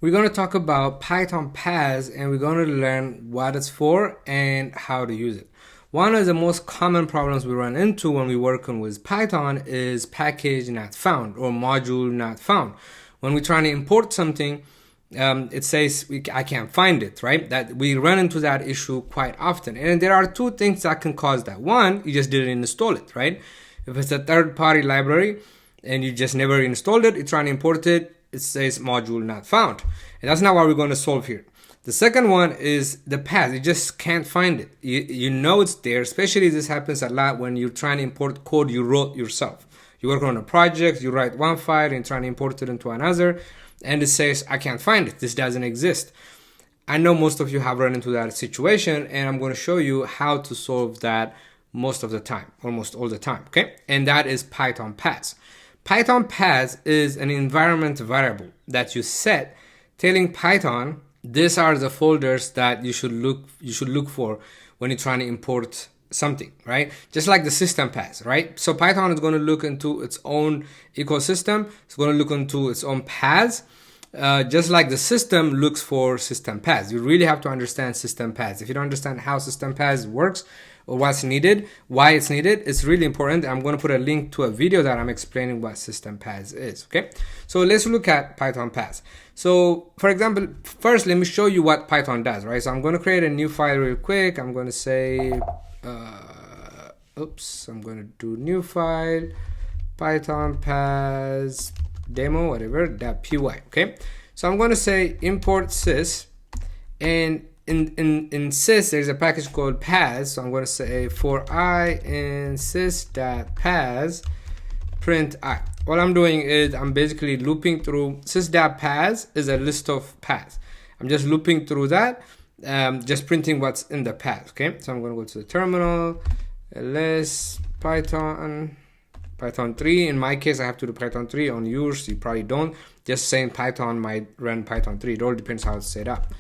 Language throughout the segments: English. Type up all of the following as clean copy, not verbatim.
We're going to talk about Python paths, and we're going to learn what it's for and how to use it. One of the most common problems we run into when we're working with Python is package not found or module not found. When we're trying to import something, it says I can't find it, right? That we run into that issue quite often. And there are two things that can cause that. One, you just didn't install it, right? If it's a third-party library and you just never installed it, you're trying to import it, it says module not found. And that's not what we're going to solve here. The second one is the path. You just can't find it. You know it's there, especially this happens a lot when you're trying to import code you wrote yourself. You work on a project, you write one file and trying to import it into another, and it says, I can't find it. This doesn't exist. I know most of you have run into that situation, and I'm going to show you how to solve that most of the time, almost all the time, okay? And that is Python paths. Python paths is an environment variable that you set telling Python these are the folders that you should look for when you're trying to import something, right? Just like the system paths, right? So Python is going to look into its own ecosystem. It's going to look into its own paths, just like the system looks for system paths. You really have to understand system paths. If you don't understand how system paths works or what's needed, why it's needed, it's really important. I'm going to put a link to a video that I'm explaining what system paths is, okay? So let's look at Python paths. So for example, first let me show you what Python does, right? So I'm going to create a new file real quick. I'm going to say I'm going to do new file, Python paths demo whatever .py, okay? So I'm going to say import sys, and in sys there's a package called paths. So I'm going to say for I in sys.paths print I. What I'm doing is I'm basically looping through sys.paths is a list of paths. I'm just looping through that, just printing what's in the path, okay? So I'm going to go to the terminal, ls Python 3. In my case, I have to do Python 3. On yours, you probably don't. Just saying Python might run Python 3. It all depends how it's set up.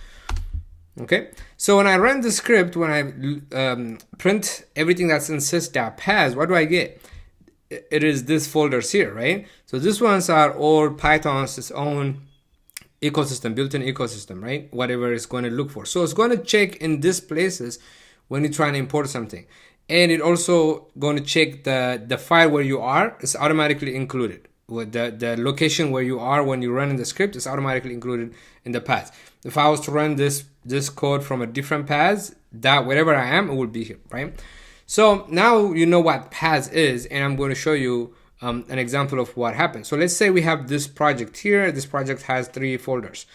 Okay, so when I run the script, when I print everything that's in sys.paths, what do I get? It is this folders here, right? So these ones are all Python's own ecosystem, built-in ecosystem, right? Whatever it's going to look for. So it's going to check in these places when you're trying to import something. And it also going to check the file where you are. It's automatically included. With the location where you are when you run in the script is automatically included in the path. If I was to run this code from a different path, that wherever I am, it will be here, right? So now you know what paths is, and I'm going to show you an example of what happens. So let's say we have this project here. This project has 3 folders,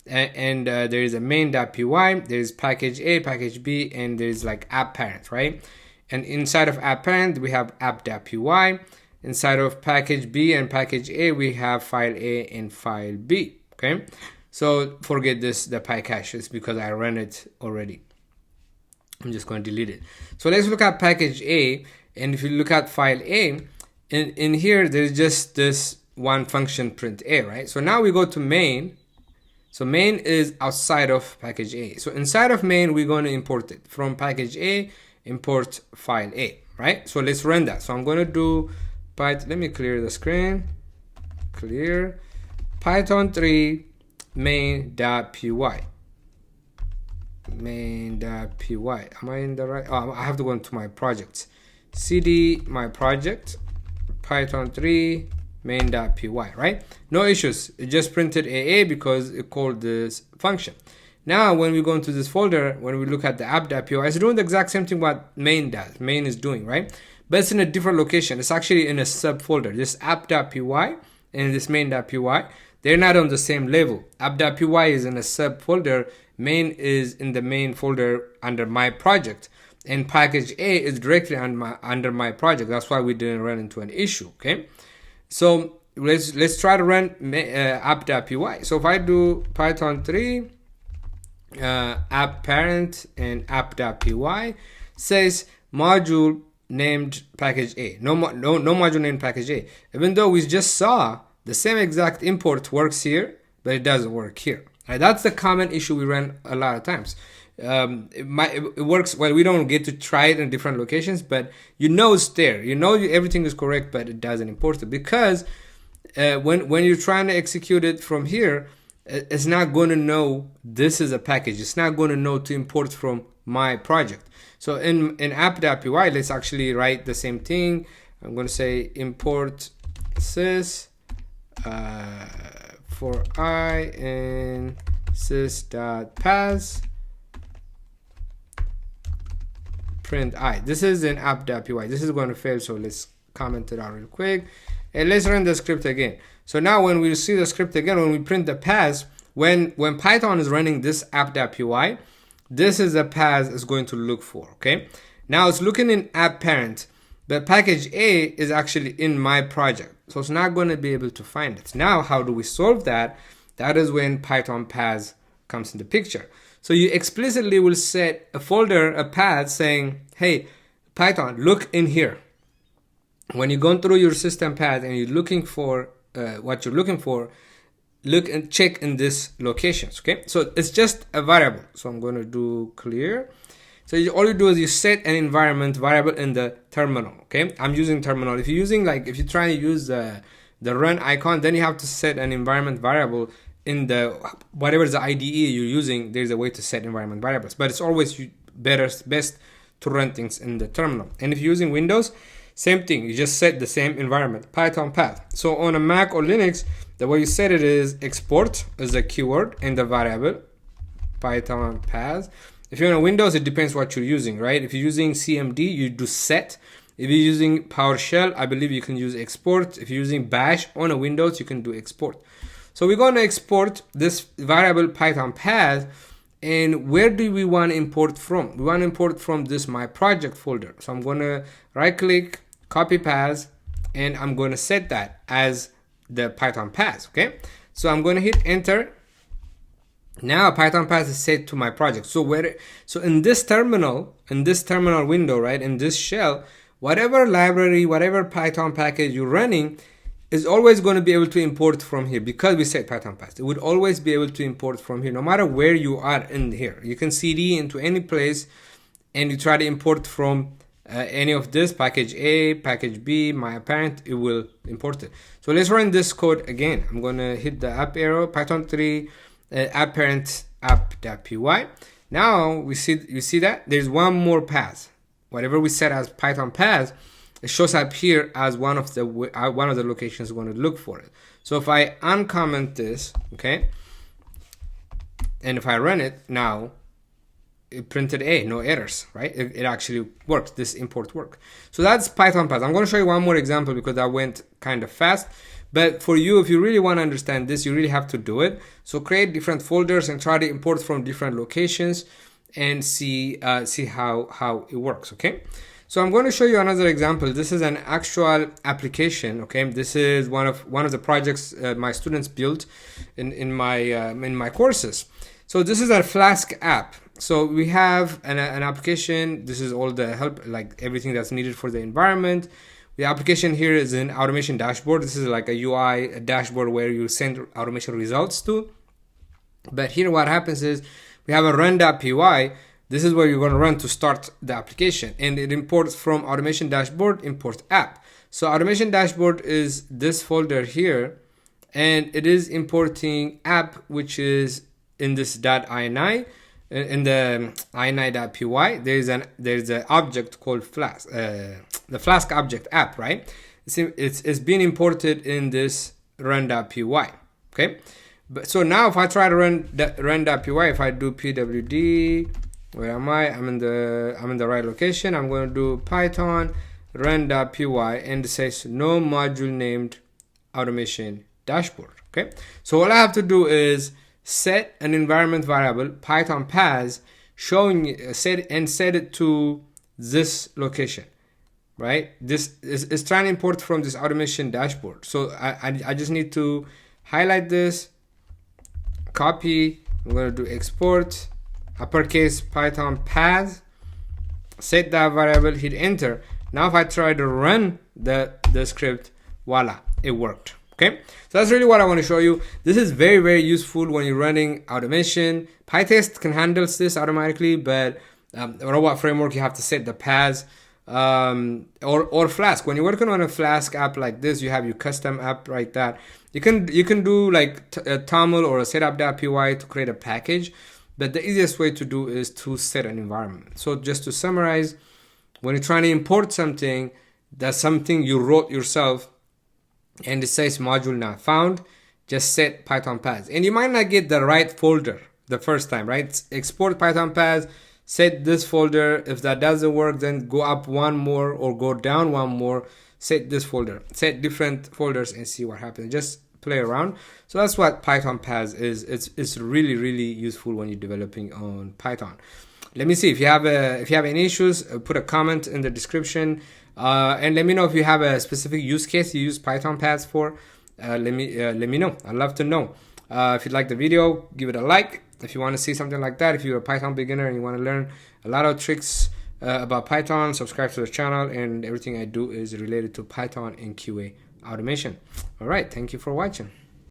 and there is a main.py, there is package A, package B, and there is like app parent, right? And inside of app parent, we have app.py. Inside of package B and package A, we have file A and file B, okay? So forget this, the py caches, because I ran it already. I'm just going to delete it. So let's look at package A, and if you look at file A, in here, there's just this one function print A, right? So now we go to main. So main is outside of package A. So inside of main, we're going to import it. From package A, import file A, right? So let's run that. So I'm going to do Python, let me clear the screen, clear, Python 3 main.py, main.py. Am I in the right? Oh, I have to go into my projects. cd my project, Python 3 main.py, right? No issues. It just printed AA because it called this function. Now, when we go into this folder, when we look at the app.py, it's doing the exact same thing what main does. Main is doing, right? But it's in a different location. It's actually in a subfolder. This app.py and this main.py, they're not on the same level. App.py is in a subfolder. Main is in the main folder under my project. And package A is directly under my project. That's why we didn't run into an issue, okay? So let's try to run app.py. So if I do Python 3, app parent and app.py, says module named package A. No module named package A. Even though we just saw the same exact import works here, but it doesn't work here. Right? That's the common issue we run a lot of times. It works well. We don't get to try it in different locations, but you know it's there. You know everything is correct, but it doesn't import it because when you're trying to execute it from here, it's not going to know this is a package. It's not going to know to import from my project. So in app.py, let's actually write the same thing. I'm going to say import sys for I and sys.paths print I. This is in app.py. This is going to fail, so let's comment it out real quick. And let's run the script again. So now when we see the script again, when we print the paths, when Python is running this app.py, this is the path it's going to look for, okay? Now it's looking in app parent, but package A is actually in my project. So it's not going to be able to find it. Now, how do we solve that? That is when Python paths comes in the picture. So you explicitly will set a folder, a path saying, hey, Python, look in here. When you're going through your system path and you're looking for what you're looking for, look and check in this locations, okay? So it's just a variable. So I'm going to do clear. So all you do is you set an environment variable in the terminal, okay? I'm using terminal. If you're using, like, if you're trying to use the run icon, then you have to set an environment variable in the, whatever the IDE you're using. There's a way to set environment variables, but it's always best to run things in the terminal. And if you're using Windows, same thing, you just set the same environment, Python path. So on a Mac or Linux, the way you set it is export is the keyword and the variable, Python path. If you're on a Windows, it depends what you're using, right? If you're using CMD, you do set. If you're using PowerShell, I believe you can use export. If you're using Bash on a Windows, you can do export. So we're going to export this variable Python path. And where do we want to import from? We want to import from this my project folder. So I'm going to right click, copy path, and I'm going to set that as the Python path, okay? So I'm going to hit enter. Now Python path is set to my project. So in this terminal window, right, in this shell, whatever library, whatever Python package you're running is always going to be able to import from here because we set Python path. It would always be able to import from here, no matter where you are in here. You can cd into any place and you try to import from any of this, package A, package B, my parent, it will import it. So let's run this code again. I'm going to hit the up arrow, Python 3, app parent app.py. Now you see that there's one more path. Whatever we set as Python path, it shows up here as one of the locations we're going to look for it. So if I uncomment this, okay, and if I run it now, it printed A, no errors, right? It actually works. This import work. So that's Python path. I'm going to show you one more example because that went kind of fast. But for you, if you really want to understand this, you really have to do it. So create different folders and try to import from different locations and see how it works, okay? So I'm going to show you another example. This is an actual application, okay? This is one of the projects my students built in my courses. So this is a Flask app. So we have an application. This is all the help, like everything that's needed for the environment. The application here is an automation dashboard. This is like a UI, a dashboard where you send automation results to. But here what happens is we have a run.py. This is where you're going to run to start the application. And it imports from automation dashboard, import app. So automation dashboard is this folder here. And it is importing app, which is in this .ini. In the ini.py, there's an object called Flask, the Flask object app, right? It's been imported in this run.py, okay? But so now if I try to run run.py, if I do pwd, where am I? I'm in the right location. I'm going to do Python run.py, and it says no module named automation dashboard, okay? So all I have to do is set an environment variable Python path set it to this location, right? This is trying to import from this automation dashboard. So I just need to highlight this, copy. I'm going to do export uppercase Python path, set that variable, hit enter. Now if I try to run the script, voila, it worked. Okay, so that's really what I want to show you. This is very, very useful when you're running automation. PyTest can handle this automatically, but robot framework, you have to set the paths or Flask. When you're working on a Flask app like this, you have your custom app right that you can do like a toml or a setup.py to create a package, but the easiest way to do is to set an environment. So just to summarize, when you're trying to import something, that's something you wrote yourself and it says module not found, just set Python paths. And you might not get the right folder the first time, right? Export Python paths, set this folder. If that doesn't work, then go up one more or go down one more, set this folder, set different folders and see what happens. Just play around. So that's what Python paths is. It's really, really useful when you're developing on Python. Let me see if you have any issues, put a comment in the description, and let me know if you have a specific use case you use Python paths for. Let me know. I'd love to know. If you like the video, give it a like. If you want to see something like that, if you're a Python beginner and you want to learn a lot of tricks about Python, subscribe to the channel, and everything I do is related to Python and QA automation. All right, thank you for watching.